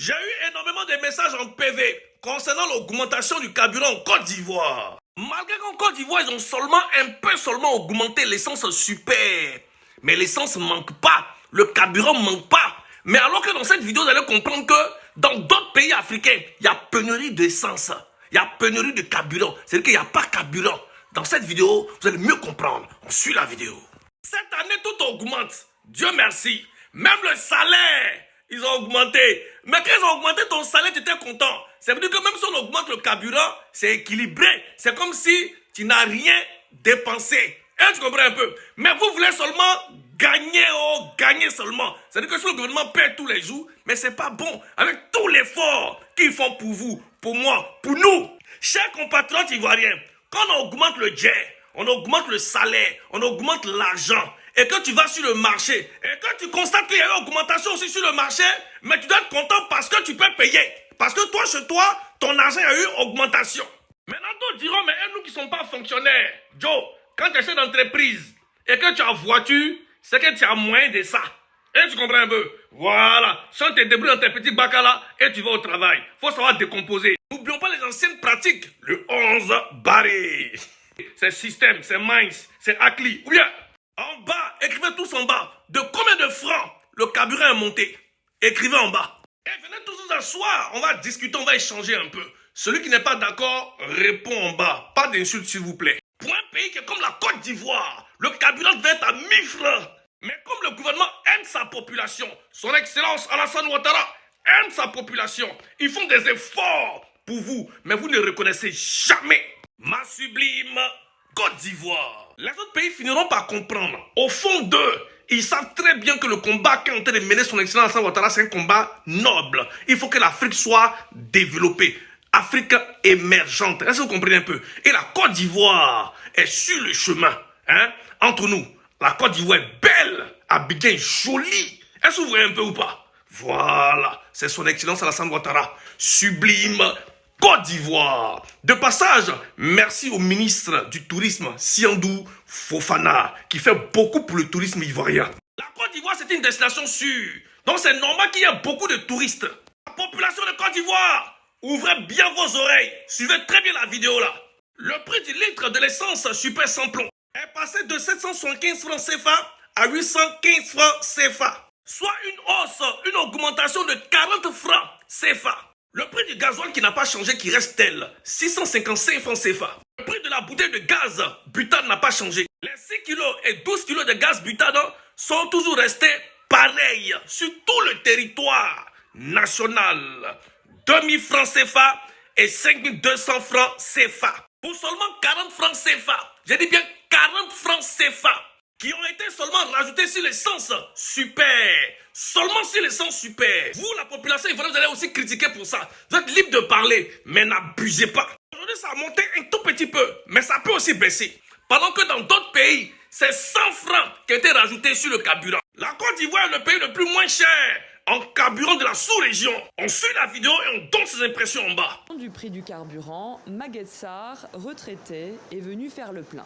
J'ai eu énormément de messages en PV concernant l'augmentation du carburant en Côte d'Ivoire. Malgré qu'en Côte d'Ivoire, ils ont un peu seulement augmenté l'essence super. Mais l'essence ne manque pas, le carburant ne manque pas. Mais alors que dans cette vidéo, vous allez comprendre que dans d'autres pays africains, il y a pénurie d'essence, il y a pénurie de carburant. C'est-à-dire qu'il n'y a pas de carburant. Dans cette vidéo, vous allez mieux comprendre. On suit la vidéo. Cette année, tout augmente. Dieu merci. Même le salaire, ils ont augmenté. Mais quand ils ont augmenté ton salaire, tu étais content. Ça veut dire que même si on augmente le carburant, c'est équilibré. C'est comme si tu n'as rien dépensé. Et tu comprends un peu. Mais vous voulez seulement gagner seulement. C'est-à-dire que si le gouvernement paie tous les jours, mais c'est pas bon. Avec tout l'effort qu'ils font pour vous, pour moi, pour nous. Chers compatriotes ivoiriens, quand on augmente le jet, on augmente le salaire, on augmente l'argent, et que tu vas sur le marché, et que tu constates qu'il y a eu augmentation aussi sur le marché, mais tu dois être content parce que tu peux payer. Parce que toi, chez toi, ton argent a eu augmentation. Maintenant, d'autres diront, mais nous qui ne sommes pas fonctionnaires, Joe, quand tu es chef d'entreprise et que tu as voiture, c'est que tu as moins de ça. Et tu comprends un peu? Voilà. Si on te débrouille dans tes petits bacs là et tu vas au travail, il faut savoir décomposer. N'oublions pas les anciennes pratiques. Le 11 barré. C'est système, c'est Minds, c'est Acli. Ou bien, en bas, écrivez tous en bas. De combien de francs le carburant est monté? Écrivez en bas. Et venez tous vous asseoir. On va discuter, on va échanger un peu. Celui qui n'est pas d'accord, répond en bas. Pas d'insultes, s'il vous plaît. Pour un pays qui est comme la Côte d'Ivoire, le carburant devait être à 1000 francs. Mais comme le gouvernement aime sa population, son excellence Alassane Ouattara aime sa population, ils font des efforts pour vous, mais vous ne reconnaissez jamais. Ma sublime Côte d'Ivoire. Les autres pays finiront par comprendre. Au fond d'eux, ils savent très bien que le combat qu'est en train de mener son excellence Alassane Ouattara, c'est un combat noble. Il faut que l'Afrique soit développée. Afrique émergente. Est-ce que vous comprenez un peu? Et la Côte d'Ivoire est sur le chemin. Entre nous, la Côte d'Ivoire est belle, Abidjan est jolie. Est-ce que vous voyez un peu ou pas? Voilà, c'est son excellence Alassane Ouattara. Sublime Côte d'Ivoire. De passage, merci au ministre du Tourisme, Siandou Fofana, qui fait beaucoup pour le tourisme ivoirien. La Côte d'Ivoire, c'est une destination sûre. Donc c'est normal qu'il y ait beaucoup de touristes. La population de Côte d'Ivoire, ouvrez bien vos oreilles. Suivez très bien la vidéo là. Le prix du litre de l'essence super sans plomb est passé de 775 francs CFA à 815 francs CFA. Soit une hausse, une augmentation de 40 francs CFA. Le prix du gasoil qui n'a pas changé, qui reste tel, 655 francs CFA. Le prix de la bouteille de gaz butane n'a pas changé. Les 6 kilos et 12 kilos de gaz butane sont toujours restés pareils sur tout le territoire national. 2000 francs CFA et 5200 francs CFA. Pour seulement 40 francs CFA. J'ai dit bien 40 francs CFA. Qui ont été seulement rajoutés sur l'essence super. Seulement sur l'essence super. Vous, la population ivoirienne, vous allez aussi critiquer pour ça. Vous êtes libre de parler, mais n'abusez pas. Aujourd'hui, ça a monté un tout petit peu, mais ça peut aussi baisser. Pendant que dans d'autres pays, c'est 100 francs qui ont été rajoutés sur le carburant. La Côte d'Ivoire est le pays le plus moins cher en carburant de la sous-région. On suit la vidéo et on donne ses impressions en bas. Du prix du carburant, Maguette Sarr, retraité, est venu faire le plein.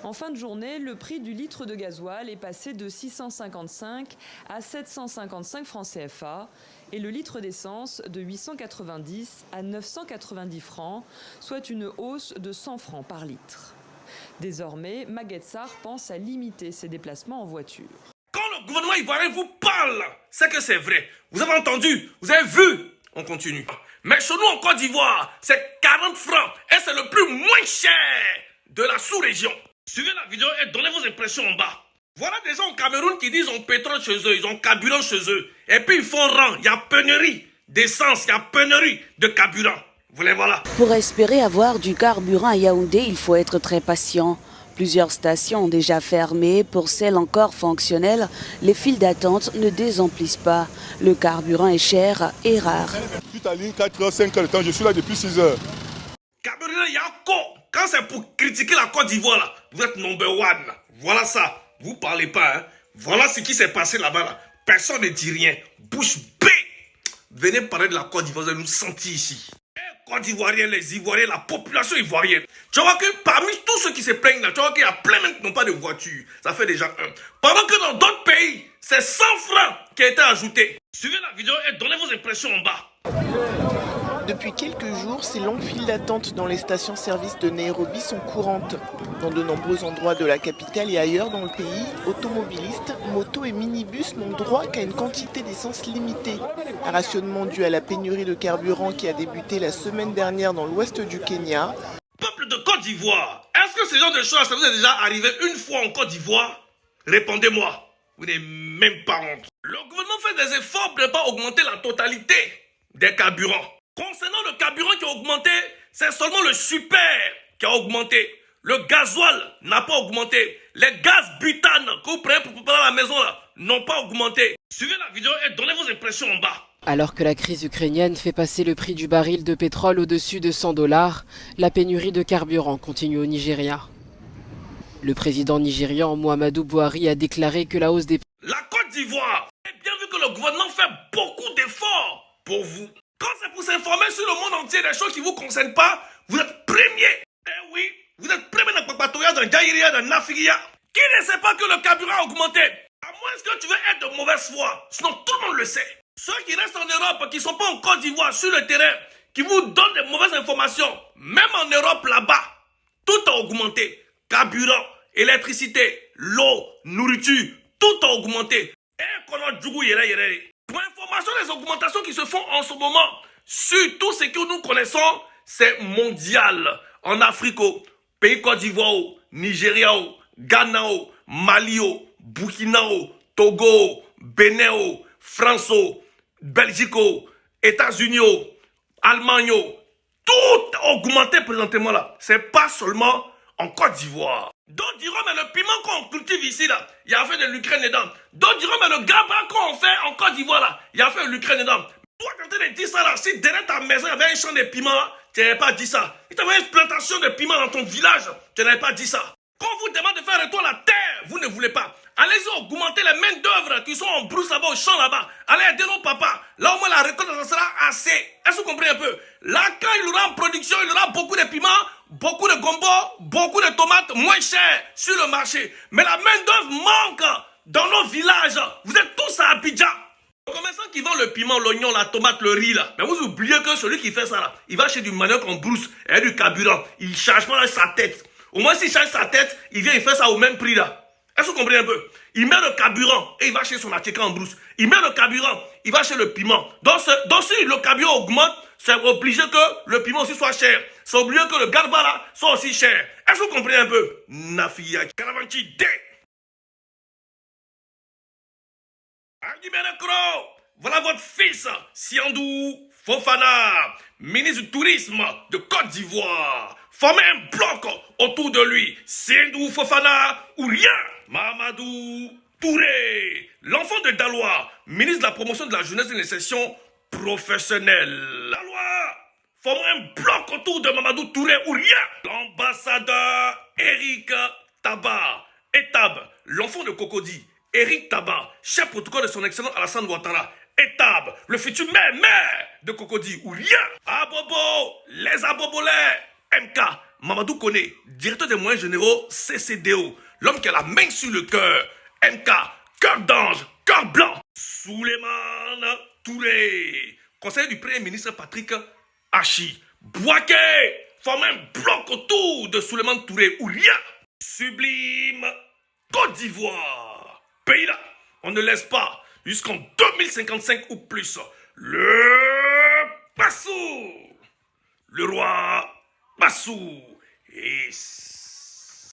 En fin de journée, le prix du litre de gasoil est passé de 655 à 755 francs CFA et le litre d'essence de 890 à 990 francs, soit une hausse de 100 francs par litre. Désormais, Maguette Sarr pense à limiter ses déplacements en voiture. Quand le gouvernement ivoirien vous parle, c'est que c'est vrai. Vous avez entendu, vous avez vu. On continue. Mais chez nous en Côte d'Ivoire, c'est 40 francs et c'est le plus moins cher de la sous-région. Suivez la vidéo et donnez vos impressions en bas. Voilà des gens au Cameroun qui disent qu'ils ont pétrole chez eux, ils ont carburant chez eux. Et puis ils font rang, il y a pénurie d'essence, il y a pénurie de carburant. Vous les voilà. Pour espérer avoir du carburant à Yaoundé, il faut être très patient. Plusieurs stations ont déjà fermé. Pour celles encore fonctionnelles, les files d'attente ne désemplissent pas. Le carburant est cher et rare. Toute la ligne 4h, 5h de temps, je suis là depuis 6h. Carburant, il y a encore. Quand c'est pour critiquer la Côte d'Ivoire, là, vous êtes number one. Voilà ça. Vous parlez pas, hein. Voilà ce qui s'est passé là-bas, là. Personne ne dit rien. Bouche bée. Venez parler de la Côte d'Ivoire, vous allez nous sentir ici. Les Côte d'Ivoiriens, les Ivoiriens, la population ivoirienne. Tu vois que parmi tous ceux qui se plaignent là, tu vois qu'il y a plein même qui n'ont pas de voiture. Ça fait déjà un. Pendant que dans d'autres pays, c'est 100 francs qui a été ajouté. Suivez la vidéo et donnez vos impressions en bas. Depuis quelques jours, ces longues files d'attente dans les stations-service de Nairobi sont courantes. Dans de nombreux endroits de la capitale et ailleurs dans le pays, automobilistes, motos et minibus n'ont droit qu'à une quantité d'essence limitée. Un rationnement dû à la pénurie de carburant qui a débuté la semaine dernière dans l'ouest du Kenya. Peuple de Côte d'Ivoire, est-ce que ce genre de choses, ça vous est déjà arrivé une fois en Côte d'Ivoire? Répondez-moi. Vous n'avez même pas honte. Le gouvernement fait des efforts pour ne pas augmenter la totalité des carburants. Concernant le carburant qui a augmenté, c'est seulement le super qui a augmenté. Le gasoil n'a pas augmenté. Les gaz butane que vous prenez pour préparer à la maison là n'ont pas augmenté. Suivez la vidéo et donnez vos impressions en bas. Alors que la crise ukrainienne fait passer le prix du baril de pétrole au-dessus de 100 $, la pénurie de carburant continue au Nigeria. Le président nigérian Muhammadu Buhari a déclaré que la hausse des prix... La Côte d'Ivoire, vous avez bien vu que le gouvernement fait beaucoup d'efforts pour vous. Quand c'est pour s'informer sur le monde entier des choses qui ne vous concernent pas, vous êtes premier. Eh oui, vous êtes premier dans Papatoya, dans Jaïria, dans Nafigia. Qui ne sait pas que le carburant a augmenté? À moins que tu veux être de mauvaise foi, sinon tout le monde le sait. Ceux qui restent en Europe, qui ne sont pas en Côte d'Ivoire, sur le terrain, qui vous donnent des mauvaises informations, même en Europe là-bas, tout a augmenté. Carburant, électricité, l'eau, nourriture, tout a augmenté. Et qu'on a djougou yere yere. Pour information, les augmentations qui se font en ce moment, sur tout ce que nous connaissons, c'est mondial. En Afrique, pays Côte d'Ivoire, Nigeria, Ghana, Mali, Burkina, Togo, Bénin, France, Belgique, États-Unis, Allemagne, tout a augmenté présentement là. C'est pas seulement en Côte d'Ivoire. D'autres diront, mais le piment qu'on cultive ici, là, il y a fait de l'Ukraine dedans. D'autres diront, mais le gabin qu'on fait en Côte d'Ivoire, là, il y a fait de l'Ukraine dedans. Toi, tu es en train de dire ça, là, si derrière ta maison, il y avait un champ de piment, là, tu n'avais pas dit ça. Si tu avais une plantation de piment dans ton village, tu n'avais pas dit ça. Quand on vous demande de faire retour à la terre, vous ne voulez pas. Allez-y augmenter les mains d'œuvre qui sont en brousse là-bas, au champ là-bas. Allez aider nos papas. Là, au moins, la récolte, ça sera assez. Est-ce que vous comprenez un peu? Là, quand il aura en production, il aura beaucoup de piments, beaucoup de gombo, beaucoup de tomates moins chères sur le marché. Mais la main d'œuvre manque dans nos villages. Vous êtes tous à Abidjan. Le commerçant qui vend le piment, l'oignon, la tomate, le riz là. Mais vous oubliez que celui qui fait ça là, il va acheter du manioc en brousse et du carburant. Il ne charge pas sa tête. Au moins, s'il charge sa tête, il vient, il fait ça au même prix là. Est-ce que vous comprenez un peu? Il met le carburant et il va acheter son attiqué en brousse. Il met le carburant, il va acheter le piment. Donc si le carburant augmente, c'est obligé que le piment aussi soit cher. C'est obligé que le garba là soit aussi cher. Est-ce que vous comprenez un peu? Nafia, Caravanchi, D. Voilà votre fils, Siandou Fofana, ministre du Tourisme de Côte d'Ivoire. Formez un bloc autour de lui. Siandou Fofana ou rien. Mamadou Touré, l'enfant de Daloa, ministre de la promotion de la jeunesse et de l'insertion professionnelle. Daloa, formez un bloc autour de Mamadou Touré ou rien. L'ambassadeur Eric Taba, Etab, l'enfant de Cocody. Eric Taba, chef protocole de son excellence Alassane Ouattara. Etab, le futur maire de Cocody ou rien. Abobo, les abobolais. MK, Mamadou Koné, directeur des moyens généraux CCDO. L'homme qui a la main sur le cœur. MK, cœur d'ange, cœur blanc. Souleymane Touré, conseiller du Premier ministre Patrick Hachi. Bouaké, forme un bloc autour de Souleymane Touré ou rien. Sublime Côte d'Ivoire. Pays là, on ne laisse pas jusqu'en 2055 ou plus. Le Bassou, le roi Bassou. Et